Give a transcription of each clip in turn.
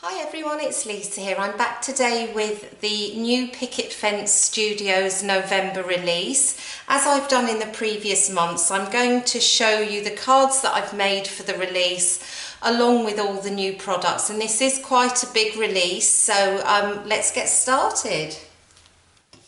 Hi everyone, it's Lisa here. I'm back today with the new Picket Fence Studios November release. As I've done in the previous months, I'm going to show you the cards that I've made for the release along with all the new products, and this is quite a big release, so let's get started.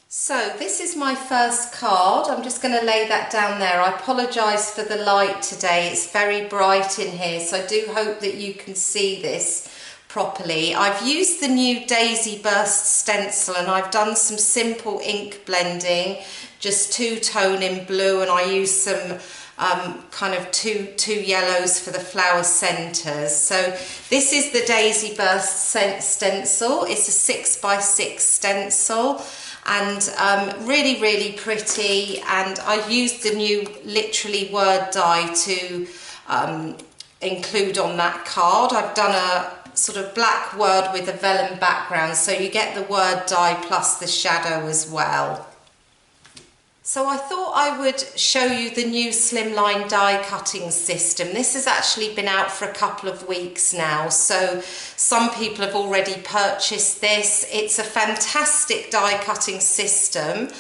So this is my first card. I'm just going to lay that down there. I apologise for the light today, it's very bright in here, so I do hope that you can see this properly. I've used the new Daisy Burst stencil and I've done some simple ink blending, just two-tone in blue, and I used some kind of two yellows for the flower centres. So this is the Daisy Burst stencil. It's a 6x6 stencil and really pretty, and I've used the new literally word die to include on that card. I've done a sort of black word with a vellum background, so you get the word die plus the shadow as well. So I thought I would show you the new Slimline die cutting system. This has actually been out for a couple of weeks now, so some people have already purchased this. It's a fantastic die cutting system.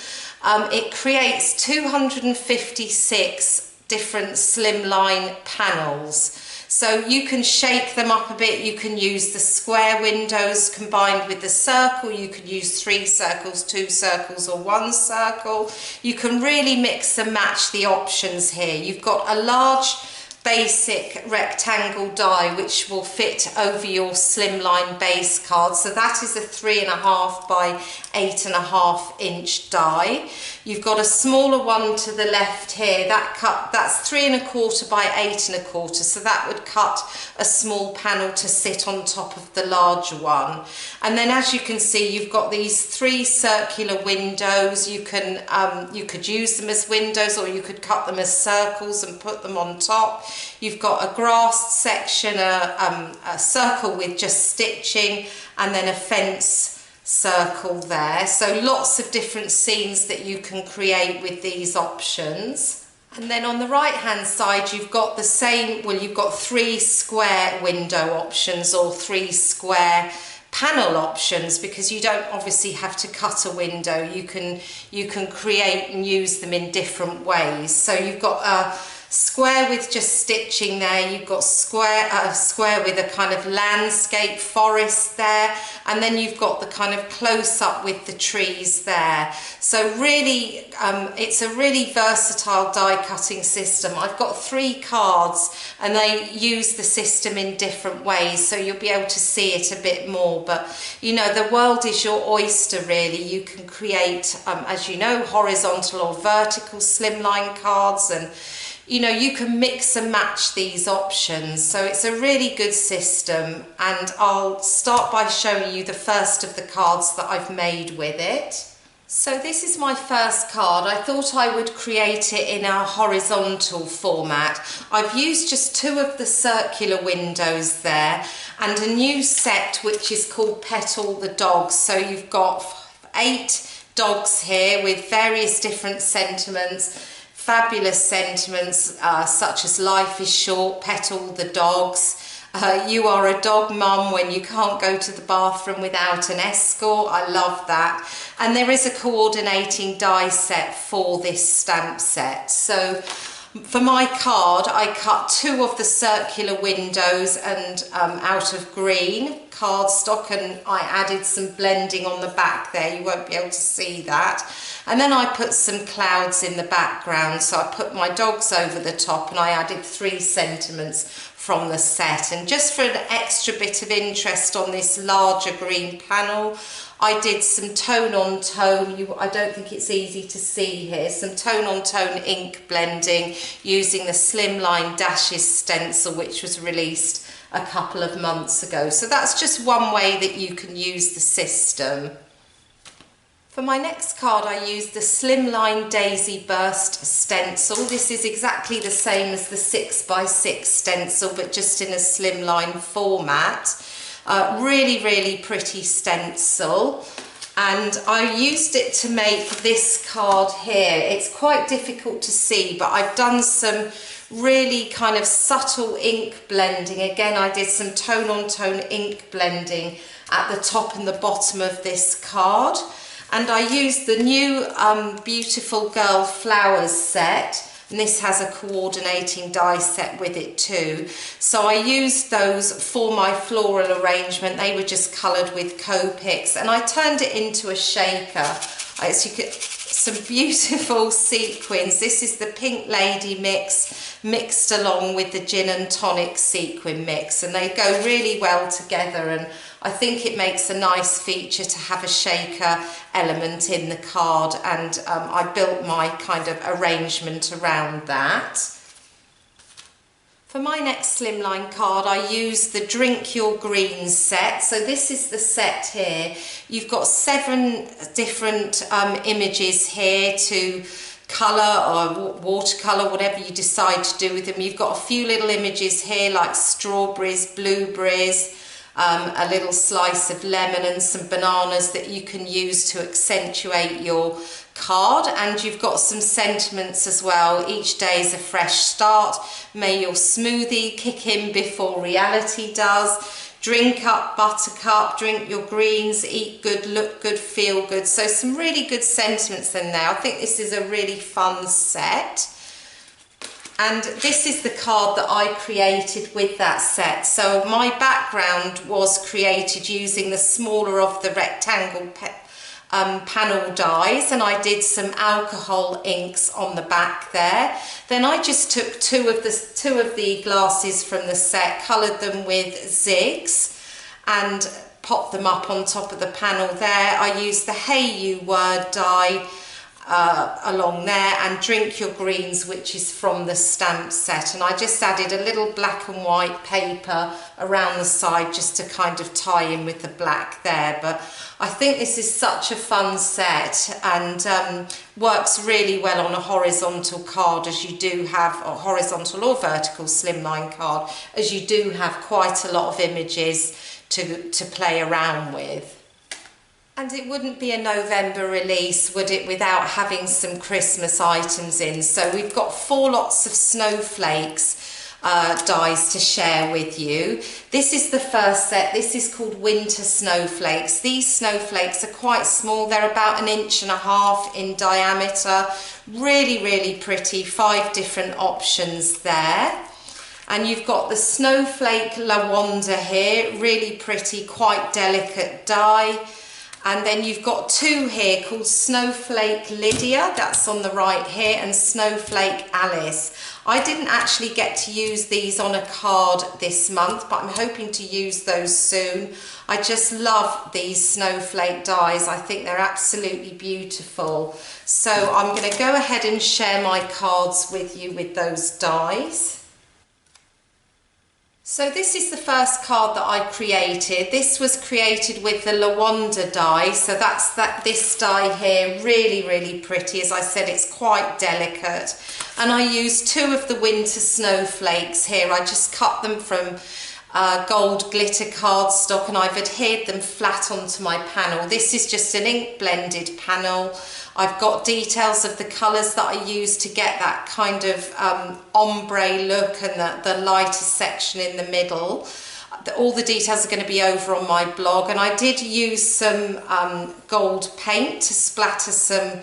It creates 256 different slimline panels. So you can shake them up a bit, you can use the square windows combined with the circle, you could use 3 circles, 2 circles or 1 circle. You can really mix and match the options here. You've got a large basic rectangle die which will fit over your slimline base card, so that is a 3.5 by 8.5 inch die. You've got a smaller one to the left here, that's 3.25 by 8.25, so that would cut a small panel to sit on top of the larger one. And then as you can see, you've got these 3 circular windows. You could use them as windows or you could cut them as circles and put them on top. You've got a grass section, a circle with just stitching, and then a fence circle there. So lots of different scenes that you can create with these options. And then on the right hand side you've got the same, well, you've got 3 square window options or 3 square panel options, because you don't obviously have to cut a window. You can create and use them in different ways. So you've got a square with just stitching there, you've got square with a kind of landscape forest there, and then you've got the kind of close-up with the trees there. So really it's a really versatile die cutting system. I've got 3 cards and they use the system in different ways, so you'll be able to see it a bit more. But you know, the world is your oyster really. You can create as you know, horizontal or vertical slimline cards, and you know, you can mix and match these options. So it's a really good system, and I'll start by showing you the first of the cards that I've made with it. So this is my first card. I thought I would create it in a horizontal format. I've used just 2 of the circular windows there and a new set which is called Petal the Dogs. So you've got 8 dogs here with various different sentiments. Fabulous sentiments such as life is short, petal the dogs, you are a dog mum when you can't go to the bathroom without an escort. I love that. And there is a coordinating die set for this stamp set. So for my card I cut 2 of the circular windows and out of green cardstock, and I added some blending on the back there. You won't be able to see that. And then I put some clouds in the background, so I put my dogs over the top and I added 3 sentiments from the set. And just for an extra bit of interest on this larger green panel, I did some tone on tone, I don't think it's easy to see here, some tone on tone ink blending using the Slimline Dashes stencil which was released a couple of months ago. So that's just one way that you can use the system. For my next card I used the Slimline Daisy Burst stencil. This is exactly the same as the 6x6 stencil but just in a slimline format. Really pretty stencil, and I used it to make this card here. It's quite difficult to see, but I've done some really kind of subtle ink blending. Again, I did some tone on tone ink blending at the top and the bottom of this card. And I used the new Beautiful Girl Flowers set. And this has a coordinating die set with it too. So I used those for my floral arrangement. They were just coloured with Copics, and I turned it into a shaker. As you could, some beautiful sequins. This is the Pink Lady mix mixed along with the gin and tonic sequin mix, and they go really well together, and I think it makes a nice feature to have a shaker element in the card, and I built my kind of arrangement around that. For my next Slimline card, I used the Drink Your Greens set. So this is the set here. You've got 7 different images here to colour or watercolour, whatever you decide to do with them. You've got a few little images here like strawberries, blueberries, a little slice of lemon and some bananas that you can use to accentuate your card, and you've got some sentiments as well. Each day is a fresh start. May your smoothie kick in before reality does. Drink up, buttercup, drink your greens, eat good, look good, feel good. So some really good sentiments in there. I think this is a really fun set. And this is the card that I created with that set. So my background was created using the smaller of the rectangle panel dies, and I did some alcohol inks on the back there. Then I just took two of the glasses from the set, coloured them with zigs and popped them up on top of the panel there. I used the Hey You word die along there, and Drink Your Greens, which is from the stamp set, and I just added a little black and white paper around the side just to kind of tie in with the black there. But I think this is such a fun set, and works really well on a horizontal card, as you do have a horizontal or vertical slimline card, as you do have quite a lot of images to play around with. And it wouldn't be a November release, would it, without having some Christmas items in. So we've got 4 lots of Snowflakes dies to share with you. This is the first set. This is called Winter Snowflakes. These snowflakes are quite small. They're about 1.5 inches in diameter. Really, really pretty. 5 different options there. And you've got the Snowflake LaWanda here. Really pretty, quite delicate die. And then you've got 2 here called Snowflake Lydia, that's on the right here, and Snowflake Alice. I didn't actually get to use these on a card this month, but I'm hoping to use those soon. I just love these snowflake dies. I think they're absolutely beautiful. So I'm going to go ahead and share my cards with you with those dies. So this is the first card that I created. This was created with the LaWanda die. So that's this die here, really, really pretty. As I said, it's quite delicate. And I used 2 of the winter snowflakes here. I just cut them from gold glitter cardstock, and I've adhered them flat onto my panel. This is just an ink blended panel. I've got details of the colours that I use to get that kind of ombre look and the lighter section in the middle. All the details are going to be over on my blog, and I did use some gold paint to splatter some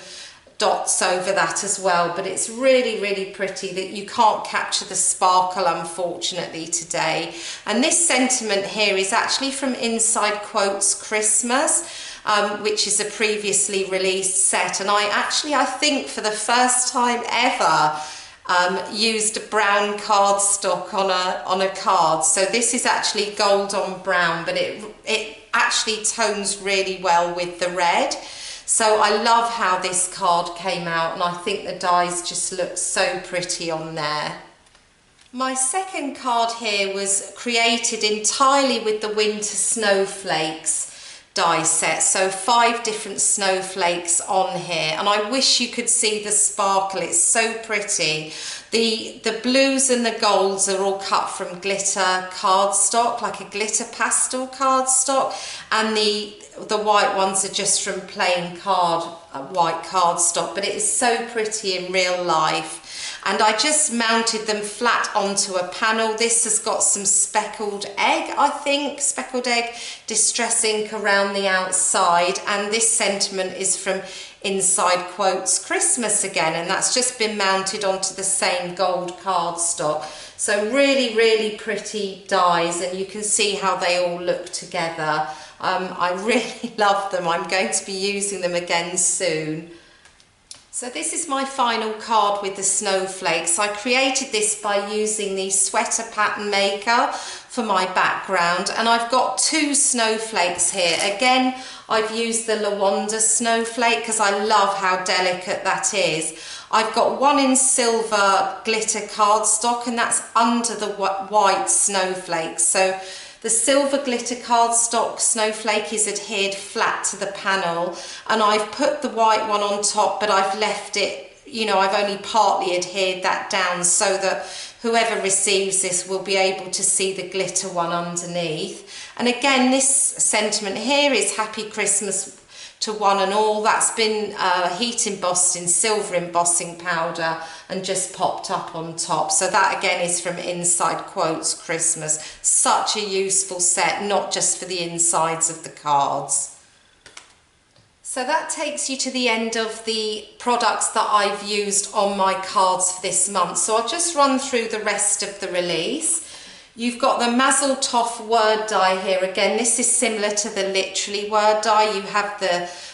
dots over that as well, but it's really, really pretty. That you can't capture the sparkle, unfortunately, today. And this sentiment here is actually from Inside Quotes Christmas, which is a previously released set, and I think for the first time ever used brown cardstock on a card. So this is actually gold on brown, but it actually tones really well with the red. So I love how this card came out, and I think the dies just look so pretty on there. My second card here was created entirely with the Winter Snowflakes die set, so 5 different snowflakes on here, and I wish you could see the sparkle. It's so pretty. The blues and the golds are all cut from glitter cardstock, like a glitter pastel cardstock, and the white ones are just from plain white cardstock, but it is so pretty in real life. and I just mounted them flat onto a panel. This has got some speckled egg, I think, speckled egg distress ink around the outside, and this sentiment is from Inside Quotes Christmas again, and that's just been mounted onto the same gold cardstock. So really pretty dies, and you can see how they all look together. I really love them. I'm going to be using them again soon. So this is my final card with the snowflakes. I created this by using the sweater pattern maker for my background, and I've got 2 snowflakes here. Again, I've used the LaWanda snowflake because I love how delicate that is. I've got one in silver glitter cardstock, and that's under the white snowflakes. So the silver glitter cardstock snowflake is adhered flat to the panel, and I've put the white one on top, but I've left it, you know, I've only partly adhered that down so that whoever receives this will be able to see the glitter one underneath. And again, this sentiment here is Happy Christmas to one and all. That's been heat embossed in silver embossing powder and just popped up on top. So that again is from Inside Quotes Christmas. Such a useful set, not just for the insides of the cards. So that takes you to the end of the products that I've used on my cards for this month. So I'll just run through the rest of the release. You've got the Mazel word die here. Again, this is similar to the literally word die. You have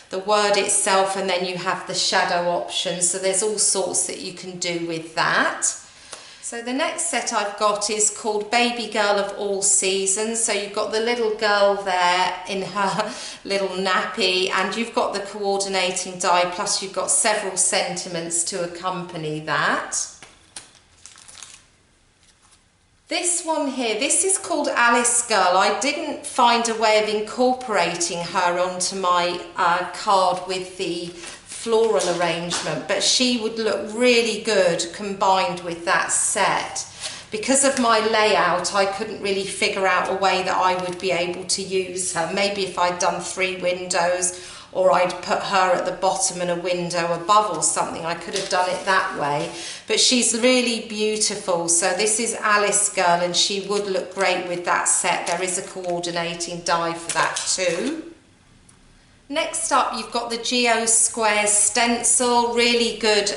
the word itself, and then you have the shadow option. So there's all sorts that you can do with that. So the next set I've got is called Baby Girl of All Seasons. So you've got the little girl there in her little nappy, and you've got the coordinating die, plus you've got several sentiments to accompany that. This one here, this is called Alice Girl. I didn't find a way of incorporating her onto my card with the floral arrangement, but she would look really good combined with that set. Because of my layout, I couldn't really figure out a way that I would be able to use her. Maybe if I'd done 3 windows, or I'd put her at the bottom and a window above or something, I could have done it that way. But she's really beautiful. So this is Alice Girl, and she would look great with that set. There is a coordinating die for that too. Next up, you've got the Geo Squares stencil. Really good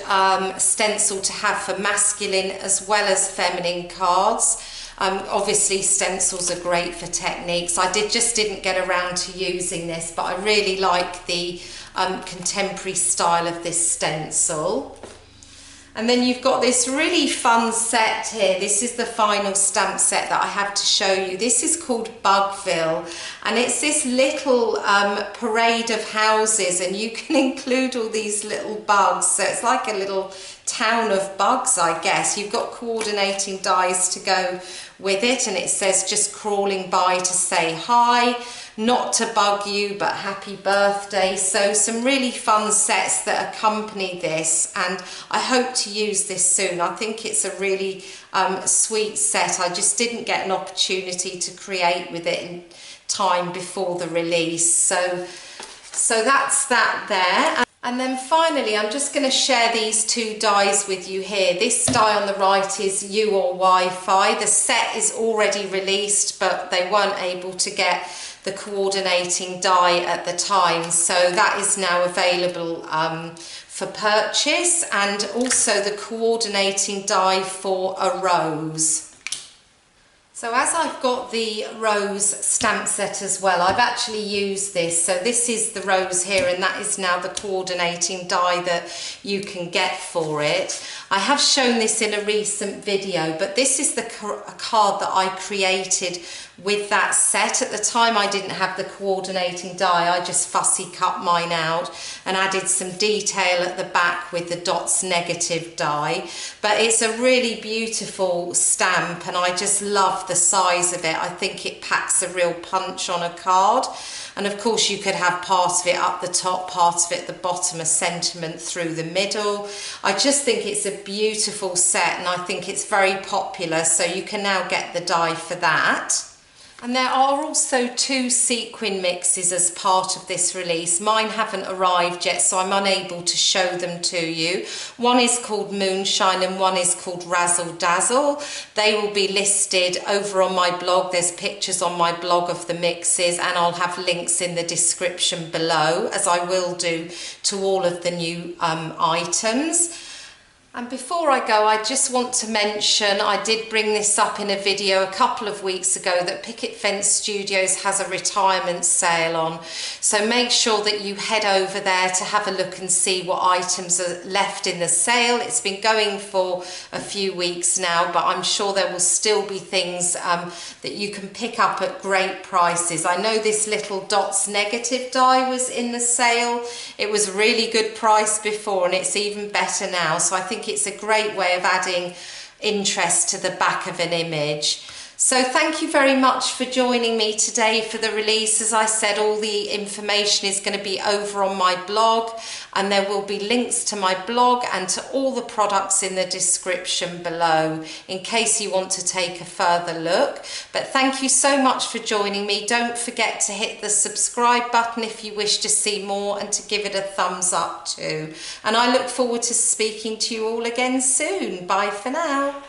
stencil to have for masculine as well as feminine cards. Obviously stencils are great for techniques. I just didn't get around to using this, but I really like the contemporary style of this stencil. And then you've got this really fun set here. This is the final stamp set that I have to show you. This is called Bugville, and it's this little parade of houses, and you can include all these little bugs. So it's like a little town of bugs, I guess. You've got coordinating dies to go with it, and it says just crawling by to say hi, not to bug you, but happy birthday. So some really fun sets that accompany this, and I hope to use this soon. I think it's a really sweet set. I just didn't get an opportunity to create with it in time before the release. So that's that there. And then finally, I'm just going to share these 2 dies with you here. This die on the right is You or Wi-Fi. The set is already released, but they weren't able to get the coordinating die at the time. So that is now available for purchase, and also the coordinating die for a rose. So as I've got the rose stamp set as well, I've actually used this. So this is the rose here, and that is now the coordinating die that you can get for it. I have shown this in a recent video, but this is the card that I created with that set. At the time I didn't have the coordinating die. I just fussy cut mine out and added some detail at the back with the dots negative die. But it's a really beautiful stamp, and I just love the size of it. I think it packs a real punch on a card. And of course you could have part of it up the top, part of it at the bottom, a sentiment through the middle. I just think it's a beautiful set, and I think it's very popular, so you can now get the die for that. And there are also 2 sequin mixes as part of this release. Mine haven't arrived yet, so I'm unable to show them to you. One is called Moonshine and one is called Razzle Dazzle. They will be listed over on my blog. There's pictures on my blog of the mixes, and I'll have links in the description below, as I will do to all of the new items. And before I go, I just want to mention, I did bring this up in a video a couple of weeks ago, that Picket Fence Studios has a retirement sale on. So make sure that you head over there to have a look and see what items are left in the sale. It's been going for a few weeks now, but I'm sure there will still be things that you can pick up at great prices. I know this little dots negative die was in the sale. It was a really good price before, and it's even better now. So I think it's a great way of adding interest to the back of an image. So thank you very much for joining me today for the release. As I said, all the information is going to be over on my blog, and there will be links to my blog and to all the products in the description below in case you want to take a further look. But thank you so much for joining me. Don't forget to hit the subscribe button if you wish to see more, and to give it a thumbs up too. And I look forward to speaking to you all again soon. Bye for now.